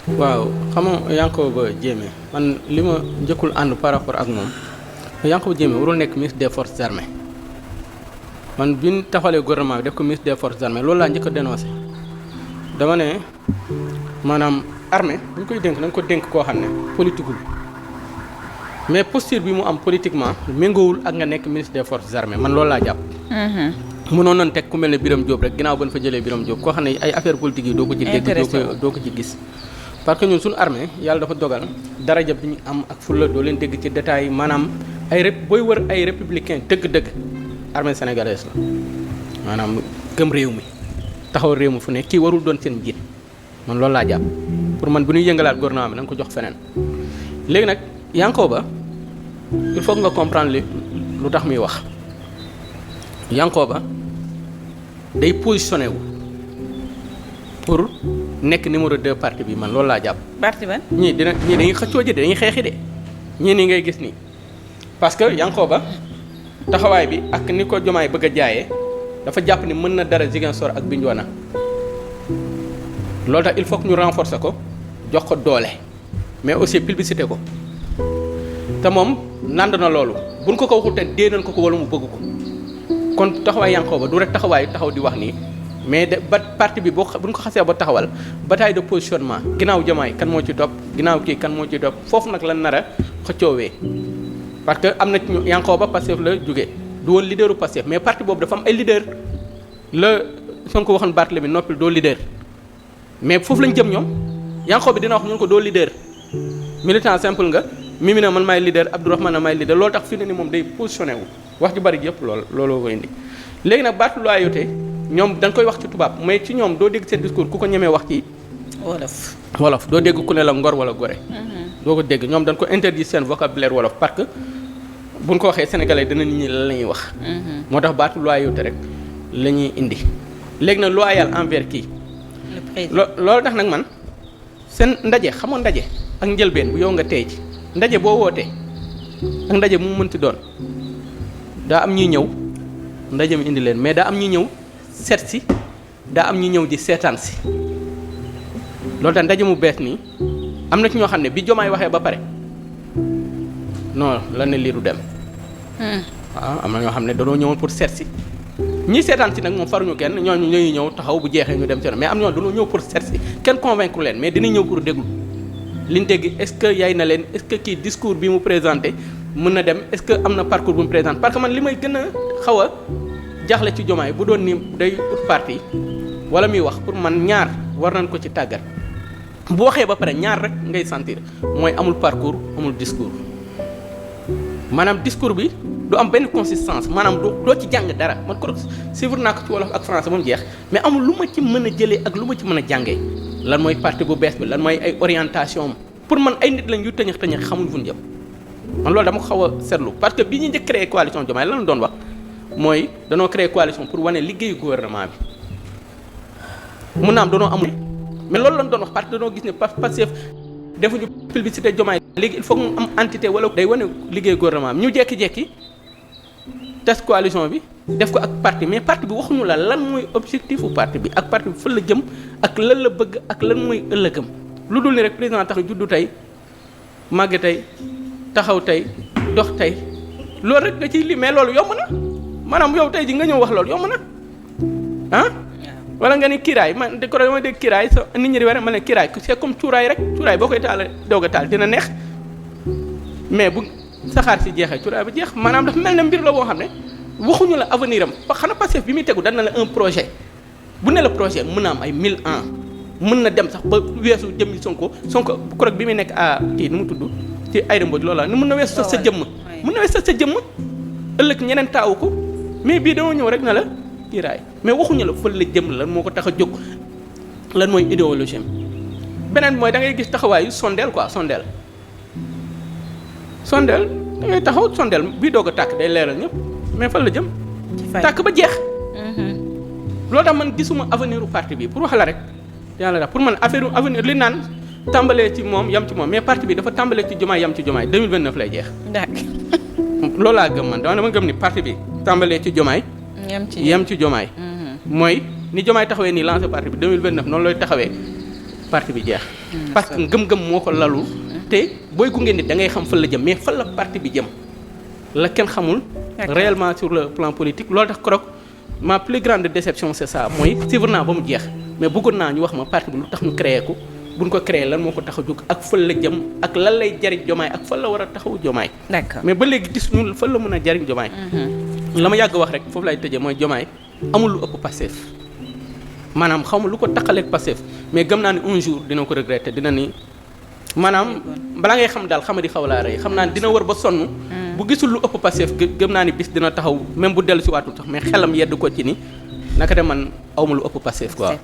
waaw xam nga Yankhoba Diémé man li ma njëkkul ànd par rapport ak moom Yankhoba Diémé warul nekk ministre des forces armées man bi ñu taxalee gouvernement bi def ko ministre des forces armées loolu laa njëkk a dénoncé dama ne maanaam armée bu ñu koy dénk nañ ko dénk koo xam ne politiqueul mais posture bi mu am politiquement méngoowul ak nga nekk ministre des forces armées man loolu laa jàpp. mënoon nañ teg ku mel ne Birame Diop rek ginnaaw ba ñu fa jëlee Birame Diop koo xam ne ay affaire politique yi doo ko ci dégg doo ko ci gis. parce que ñun suñu armée yàlla dafa dogal daraja bi ñu am ak fulla doo leen dégg ci détails maanaam booy wër ay républicain dëgg-dëgg armée sénégalaise la maanaam gëm réew mi taxaw réew mi fu ne kii warul doon seen njiit man loolu laa jàpp pour man bu ñuy yëngalaat gouvernement bi nañ ko jox feneen léegi nag Yankhoba il faut nga comprendre lu tax muy wax Yankhoba day positionné wu pour nekk numéro 2 parti bi man loolu laa jàpp. parti ban. ñii dañuy xëccoo ji dañuy xeexi de ñii nii ngay gis nii parce que Yankhoba taxawaay bi ak ni ko Diomaye bëgg a jaayee dafa jàpp ni mën na dara Ziguinchor ak Bignona loolu tax il faut que ñu renforcer ko jox ko doole mais aussi publicité ko te moom nand na loolu buñ ko waxul te dee nañ ko wala mu bëgg ko kon taxawaay Yankhoba du rek taxawaay taxaw di wax nii. mais ba parti bi bu ñu ko xasee ba taxawal bataille de positionnement ginnaaw Diomaye kan moo ci topp ginnaaw kii kan moo ci topp foofu nag lan nar a xëccoowee parce que am na ci ñu Yankhoba Pastef la jóge du woon leaderu Pastef mais parti boobu dafa am ay leader la Sonko waxoon Barthélémy noppil doo leader mais foofu lañ jëm ñoom Yankhoba dina wax ñu ko doo leader militant simple nga Mimi na man maay leader Abdourahmane maay leader loolu tax fi ne ni moom day positionné wu wax ju bari yëpp looloo ko indi léegi nag baatu loyauté ñoom dañ koy wax ci tubaab mais ci ñoom doo dégg seen discours ku ko ñemee wax ci wolof doo dégg ku ne la ngor wala gore doo ko dégg ñoom dañ ko interdire seen vocabulaire wolof parce que buñ ko waxee sénégalais dana nit ñi lan la ñuy wax moo tax baatu loyauté rek la ñuy indi léegi nag loyal envers kii loolu tax nag man seen ndaje xamoon ndaje ak njëlbeen bu yow nga tey ci ndaje boo wootee ak ndaje mu mënti doon daa am ñuy ñëw ndaje mi indi leen mais daa am ñuy ñëw seet si daa am ñu ñëw di seetaan si loolu tax ndaje mu bees nii am na ci ñoo xam ne bi Diomaye waxee ba pare non lan ne lii du dem. waaw am na ñoo xam ne dañoo ñëwoon pour seet si ñii seetaan si nag moom faruñu kenn ñooñu ñooy ñëw taxaw bu jeexee ñu dem ci mais am na ñoo dañoo ñëw pour seet si kenn convaincre leen mais dinañ ñëw pour déglu liñ dégg est-ce que yaay na leen est-ce que kii discours bi mu présenté mën na dem est-ce que am na parcours bu mu présenté parce que man li may gën a xaw a jaaxle ci Diomaye bu doon ni day ut parti wala muy wax pour man ñaar war nañ ko ci tàggat bu waxee ba pare ñaar rek ngay sentir mooy amul parcours amul discours maanaam discours bi du am benn consistance maanaam doo ci jàng dara man ko suivre naa ko ci wolof ak français ba mu jeex mais amul lu ma ci mën a jëlee ak lu ma ci mën a jàngee lan mooy parti bu bees bi lan mooy ay orientation am pour man ay nit lañ yu tëñëx xamuñ fu ñu jëm man loolu dama ko xaw a seetlu parce que bi ñu njëkk créé coalition Diomaye lan la doon wax mooy danoo créé coalition pour wane liggéeyu gouvernement bi mun naa am danoo amul mais loolu lañ doon wax parce que danoo gis ne Pastef defuñu publicité Diomaye léegi il faut mu am entité wala day wane liggéeyu gouvernement bi ñu jekki-jekki tas coalition bi def ko ak parti mais parti bi waxuñu la lan mooy objectif u parti bi ak parti bi fan la jëm ak lan la bëgg ak lan mooy ëllëgam lu dul ni rek président tax juddu tey màgg tey taxaw tey dox tey loolu rek nga ciy li mais loolu yomb na maanaam yow tey ji nga ñëw wax loolu yomb na ah wala nga ni kiraay man de ko dama dégg kiraay sa nit ñi di ware ma ne kiraay c'est comme cuuraay rek cuuraay boo koy taal doog a taal dina neex mais bu saxaar si jeexee cuuraay ba jeex maanaam dafa mel ne mbir la boo xam ne waxuñu la avenir am xanaa Pastef bi muy tegu dana la un projet bu ne la projet mën na am ay 1000 ans mën na dem sax ba weesu jëmmi Sonko korog bi muy nekk à kii nu mu tudd ci Aïda Mbodj loola ni mën na weesu sa jëmm mën na weesu sa jëmm ëllëg ñeneen taawu ko mais bii dañoo ñëw rek na la kiiraay mais waxuñu la fël la jëm lan moo ko tax a jóg lan mooy idéologie am beneen mooy da ngay gis taxawaayu sondeel quoi sondeel da ngay taxaw sondeel bii doog a tàkk day leeral ñëpp mais fan la jëm tàkk ba jeex loolu tax man gisuma avenir u parti bi pour wax la rek yàlla daal pour man affaire avenir li naan tàmbalee ci moom yam ci moom mais parti bi dafa tàmbalee ci Diomaye yam ci Diomaye 2029 lay jeex loolu laa gëm man dama gëm ni parti bi tàmbalee ci Diomaye yem ci Diomaye mooy ni Diomaye taxawee nii lancé parti bi 2029 noonu lay taxawee parti bi jeex. parce que ngëm-ngëm moo ko lalu. te booy gunge nit da ngay xam fan la jëm mais fan la parti bi jëm la kenn xamul. réellement sur le plan politique loolu tax keroog ma plus grande déception c'est ça mooy suivre naa ba mu jeex mais bëggoon naa ñu wax ma parti bi lu tax ñu créé ko buñ ko créé lan moo ko tax a jóg ak fan la jëm ak lan lay jariñ Diomaye ak fan la war a taxaw Diomaye. d'accord mais ba léegi gis ñu fan la mën a jariñ Diomaye. la ma yàgg wax rek foofu lay tëjee mooy Diomaye amul lu ëpp Pastef maanaam xaw ma lu ko taxaleeg Pastef mais gëm naa ni un jour dina ko regretter dina ni maanaam balaa ngay xam daal xamadi xaw laa rey xam naa ni dina wër ba sonn. bu gisul lu ëpp Pastef gëm naa ni bis dina taxaw même bu dellu si waatul sax mais xelam yedd ko ci ni naka de man awma lu ëpp Pastef quoi.